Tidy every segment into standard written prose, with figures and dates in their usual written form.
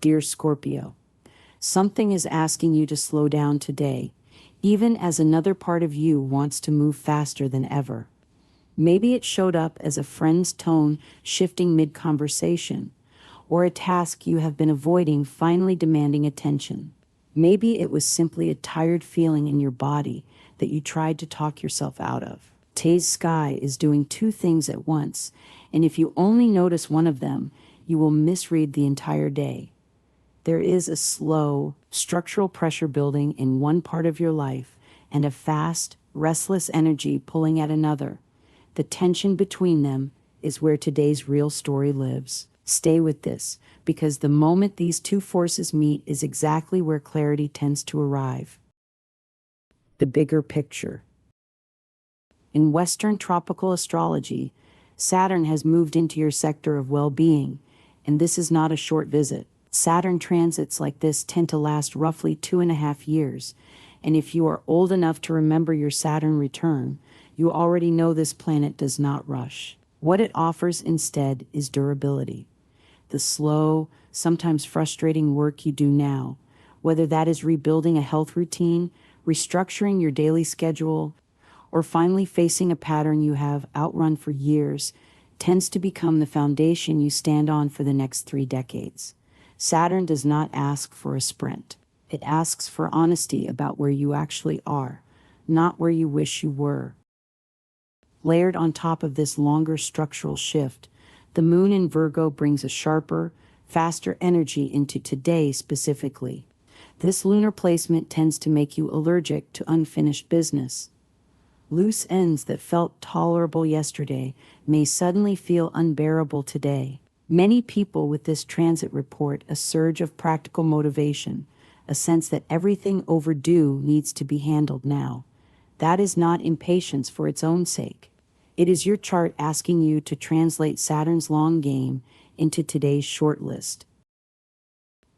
Dear Scorpio, something is asking you to slow down today, even as another part of you wants to move faster than ever. Maybe it showed up as a friend's tone shifting mid-conversation, or a task you have been avoiding finally demanding attention. Maybe it was simply a tired feeling in your body that you tried to talk yourself out of. Today's sky is doing two things at once, and if you only notice one of them, you will misread the entire day. There is a slow, structural pressure building in one part of your life and a fast, restless energy pulling at another. The tension between them is where today's real story lives. Stay with this, because the moment these two forces meet is exactly where clarity tends to arrive. The bigger picture. In Western tropical astrology, Saturn has moved into your sector of well-being, and this is not a short visit. Saturn transits like this tend to last roughly 2.5 years, and if you are old enough to remember your Saturn return, you already know this planet does not rush. What it offers instead is durability. The slow, sometimes frustrating work you do now, whether that is rebuilding a health routine, restructuring your daily schedule, or finally facing a pattern you have outrun for years, tends to become the foundation you stand on for the next 3 decades. Saturn does not ask for a sprint. It asks for honesty about where you actually are, not where you wish you were. Layered on top of this longer structural shift, the moon in Virgo brings a sharper, faster energy into today specifically. This lunar placement tends to make you allergic to unfinished business. Loose ends that felt tolerable yesterday may suddenly feel unbearable today. Many people with this transit report a surge of practical motivation, a sense that everything overdue needs to be handled now. That is not impatience for its own sake. It is your chart asking you to translate Saturn's long game into today's short list.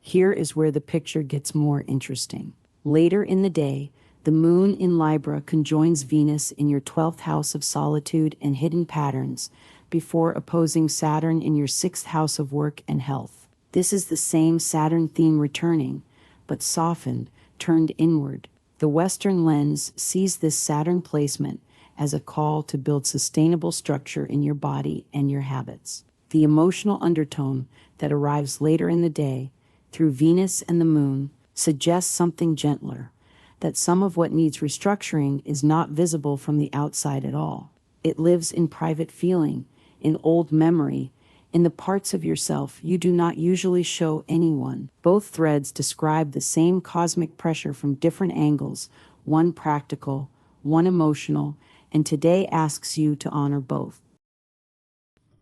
Here is where the picture gets more interesting. Later in the day, the moon in Libra conjoins Venus in your 12th house of solitude and hidden patterns, before opposing Saturn in your 6th house of work and health. This is the same Saturn theme returning, but softened, turned inward. The Western lens sees this Saturn placement as a call to build sustainable structure in your body and your habits. The emotional undertone that arrives later in the day, through Venus and the moon, suggests something gentler, that some of what needs restructuring is not visible from the outside at all. It lives in private feeling, in old memory, in the parts of yourself you do not usually show anyone. Both threads describe the same cosmic pressure from different angles, one practical, one emotional, and today asks you to honor both.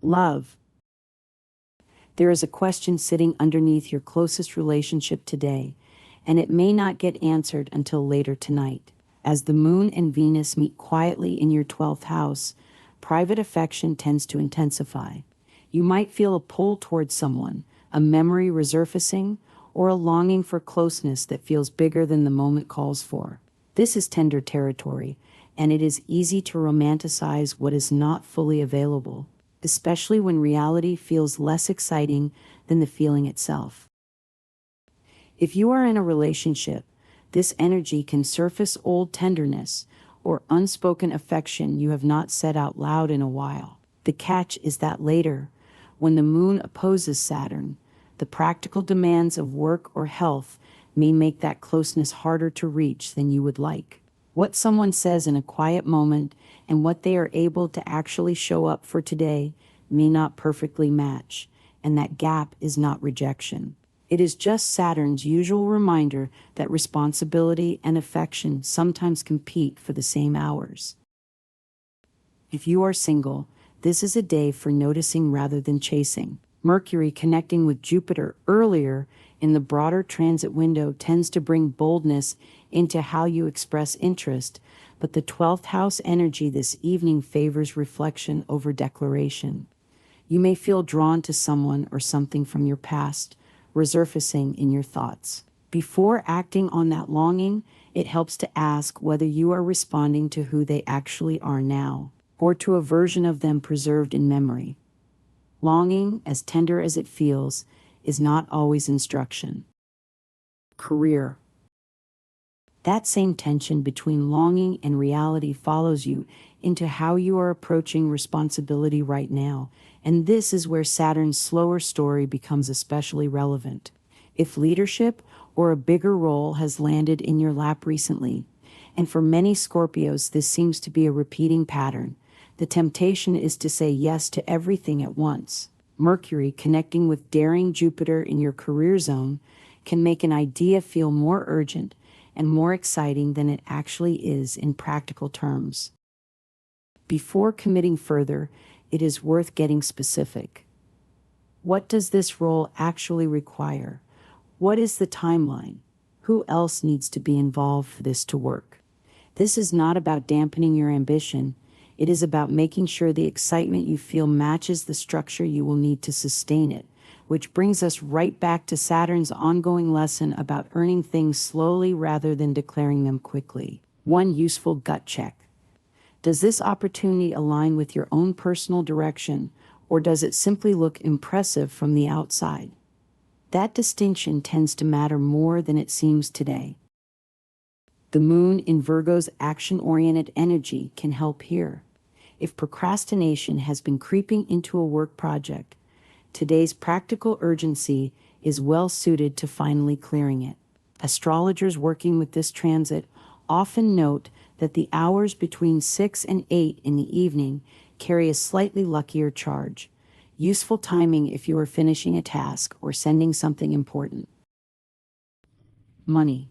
Love. There is a question sitting underneath your closest relationship today, and it may not get answered until later tonight. As the moon and Venus meet quietly in your 12th house, private affection tends to intensify. You might feel a pull towards someone, a memory resurfacing, or a longing for closeness that feels bigger than the moment calls for. This is tender territory, and it is easy to romanticize what is not fully available, especially when reality feels less exciting than the feeling itself. If you are in a relationship, this energy can surface old tenderness or unspoken affection you have not said out loud in a while. The catch is that later, when the moon opposes Saturn, the practical demands of work or health may make that closeness harder to reach than you would like. What someone says in a quiet moment and what they are able to actually show up for today may not perfectly match, and that gap is not rejection. It is just Saturn's usual reminder that responsibility and affection sometimes compete for the same hours. If you are single, this is a day for noticing rather than chasing. Mercury connecting with Jupiter earlier in the broader transit window tends to bring boldness into how you express interest, but the 12th house energy this evening favors reflection over declaration. You may feel drawn to someone or something from your past, resurfacing in your thoughts. Before acting on that longing, it helps to ask whether you are responding to who they actually are now, or to a version of them preserved in memory. Longing, as tender as it feels, is not always instruction. Career. That same tension between longing and reality follows you into how you are approaching responsibility right now, and this is where Saturn's slower story becomes especially relevant. If leadership or a bigger role has landed in your lap recently, and for many Scorpios this seems to be a repeating pattern, the temptation is to say yes to everything at once. Mercury connecting with daring Jupiter in your career zone can make an idea feel more urgent and more exciting than it actually is in practical terms. Before committing further, it is worth getting specific. What does this role actually require? What is the timeline? Who else needs to be involved for this to work? This is not about dampening your ambition. It is about making sure the excitement you feel matches the structure you will need to sustain it, which brings us right back to Saturn's ongoing lesson about earning things slowly rather than declaring them quickly. One useful gut check. Does this opportunity align with your own personal direction, or does it simply look impressive from the outside? That distinction tends to matter more than it seems today. The moon in Virgo's action-oriented energy can help here. If procrastination has been creeping into a work project, today's practical urgency is well suited to finally clearing it. Astrologers working with this transit often note that the hours between 6 and 8 in the evening carry a slightly luckier charge. Useful timing if you are finishing a task or sending something important. Money.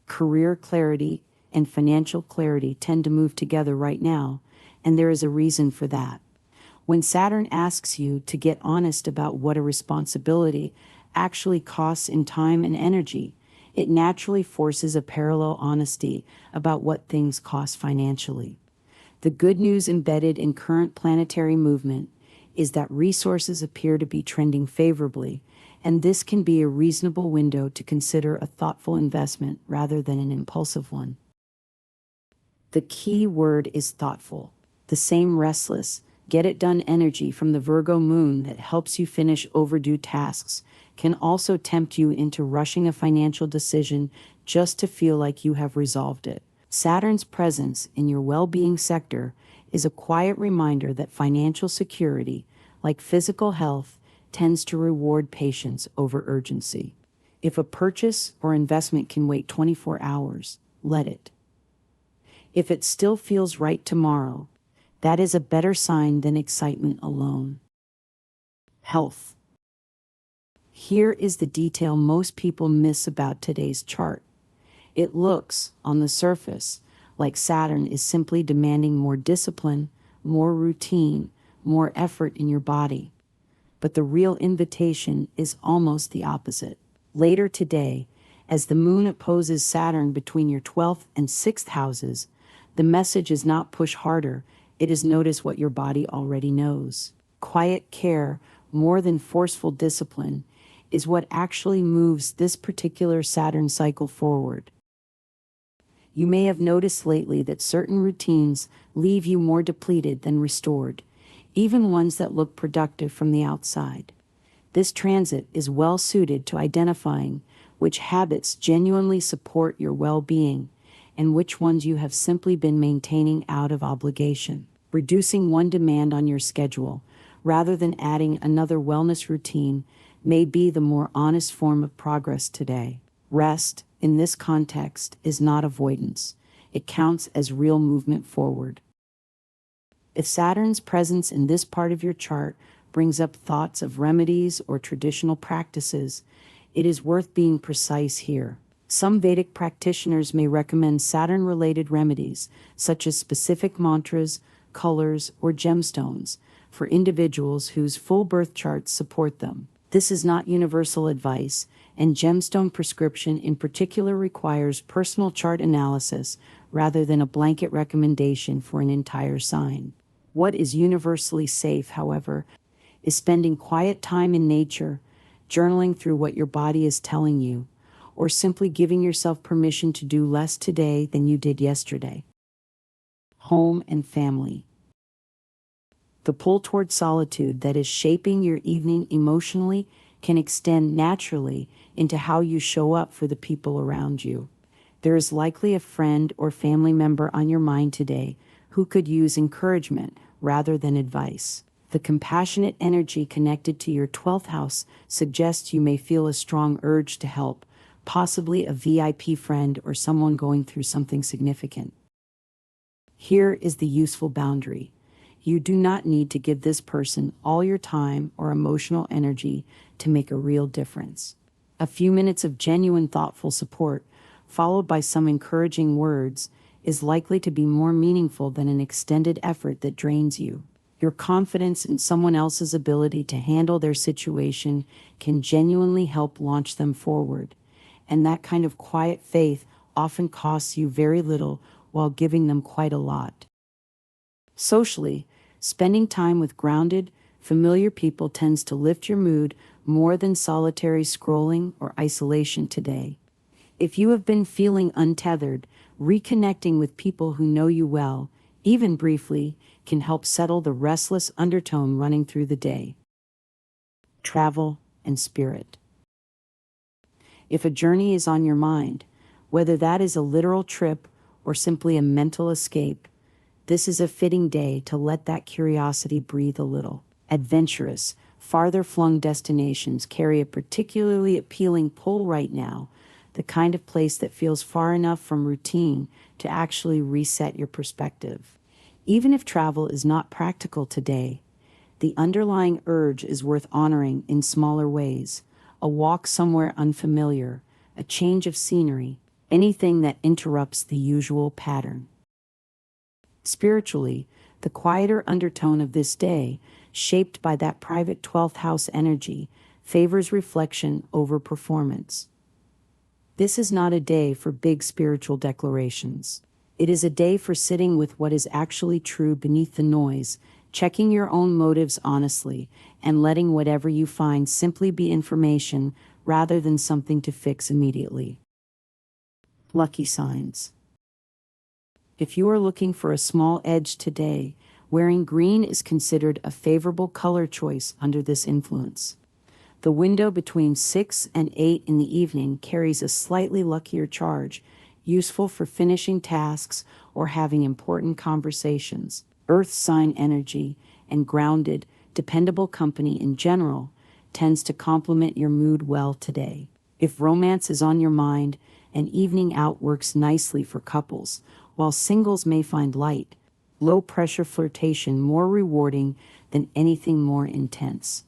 Career clarity and financial clarity tend to move together right now, and there is a reason for that. When Saturn asks you to get honest about what a responsibility actually costs in time and energy, it naturally forces a parallel honesty about what things cost financially. The good news embedded in current planetary movement is that resources appear to be trending favorably, and this can be a reasonable window to consider a thoughtful investment rather than an impulsive one. The key word is thoughtful. The same restless, get-it-done energy from the Virgo moon that helps you finish overdue tasks can also tempt you into rushing a financial decision just to feel like you have resolved it. Saturn's presence in your well-being sector is a quiet reminder that financial security, like physical health, tends to reward patience over urgency. If a purchase or investment can wait 24 hours, let it. If it still feels right tomorrow, that is a better sign than excitement alone. Health. Here is the detail most people miss about today's chart. It looks, on the surface, like Saturn is simply demanding more discipline, more routine, more effort in your body. But the real invitation is almost the opposite. Later today, as the moon opposes Saturn between your 12th and 6th houses, the message is not push harder, it is notice what your body already knows. Quiet care, more than forceful discipline, is what actually moves this particular Saturn cycle forward. You may have noticed lately that certain routines leave you more depleted than restored, even ones that look productive from the outside. This transit is well suited to identifying which habits genuinely support your well-being and which ones you have simply been maintaining out of obligation. Reducing one demand on your schedule, rather than adding another wellness routine, may be the more honest form of progress today. Rest, in this context, is not avoidance. It counts as real movement forward. If Saturn's presence in this part of your chart brings up thoughts of remedies or traditional practices, it is worth being precise here. Some Vedic practitioners may recommend Saturn-related remedies, such as specific mantras, colors, or gemstones, for individuals whose full birth charts support them. This is not universal advice, and gemstone prescription in particular requires personal chart analysis rather than a blanket recommendation for an entire sign. What is universally safe, however, is spending quiet time in nature, journaling through what your body is telling you, or simply giving yourself permission to do less today than you did yesterday. Home and family. The pull toward solitude that is shaping your evening emotionally can extend naturally into how you show up for the people around you. There is likely a friend or family member on your mind today who could use encouragement rather than advice. The compassionate energy connected to your 12th house suggests you may feel a strong urge to help, possibly a VIP friend or someone going through something significant. Here is the useful boundary. You do not need to give this person all your time or emotional energy to make a real difference. A few minutes of genuine thoughtful support, followed by some encouraging words, is likely to be more meaningful than an extended effort that drains you. Your confidence in someone else's ability to handle their situation can genuinely help launch them forward, and that kind of quiet faith often costs you very little while giving them quite a lot. Socially, spending time with grounded, familiar people tends to lift your mood more than solitary scrolling or isolation today. If you have been feeling untethered, reconnecting with people who know you well, even briefly, can help settle the restless undertone running through the day. Travel and spirit. If a journey is on your mind, whether that is a literal trip or simply a mental escape, this is a fitting day to let that curiosity breathe a little. Adventurous, farther-flung destinations carry a particularly appealing pull right now, the kind of place that feels far enough from routine to actually reset your perspective. Even if travel is not practical today, the underlying urge is worth honoring in smaller ways. A walk somewhere unfamiliar, a change of scenery, anything that interrupts the usual pattern. Spiritually, the quieter undertone of this day, shaped by that private 12th house energy, favors reflection over performance. This is not a day for big spiritual declarations. It is a day for sitting with what is actually true beneath the noise, checking your own motives honestly, and letting whatever you find simply be information rather than something to fix immediately. Lucky signs. If you are looking for a small edge today, wearing green is considered a favorable color choice under this influence. The window between 6 and 8 in the evening carries a slightly luckier charge, useful for finishing tasks or having important conversations. Earth sign energy and grounded, dependable company in general tends to complement your mood well today. If romance is on your mind, an evening out works nicely for couples, while singles may find light, low-pressure flirtation more rewarding than anything more intense.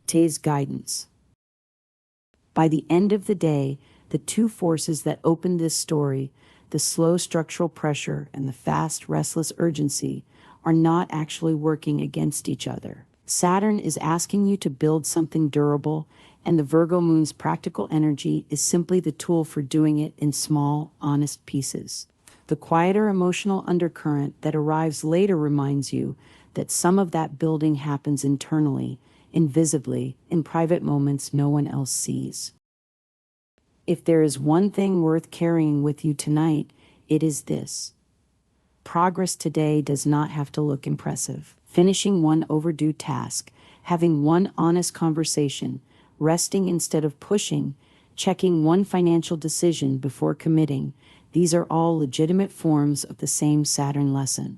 Today's guidance. By the end of the day, the two forces that opened this story, the slow structural pressure and the fast, restless urgency, are not actually working against each other. Saturn is asking you to build something durable, and the Virgo moon's practical energy is simply the tool for doing it in small, honest pieces. The quieter emotional undercurrent that arrives later reminds you that some of that building happens internally, invisibly, in private moments no one else sees. If there is one thing worth carrying with you tonight, it is this. Progress today does not have to look impressive. Finishing one overdue task, having one honest conversation, resting instead of pushing, checking one financial decision before committing, these are all legitimate forms of the same Saturn lesson.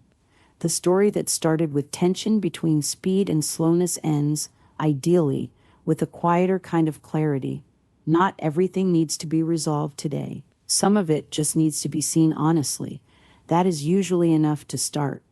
The story that started with tension between speed and slowness ends, ideally, with a quieter kind of clarity. Not everything needs to be resolved today. Some of it just needs to be seen honestly. That is usually enough to start.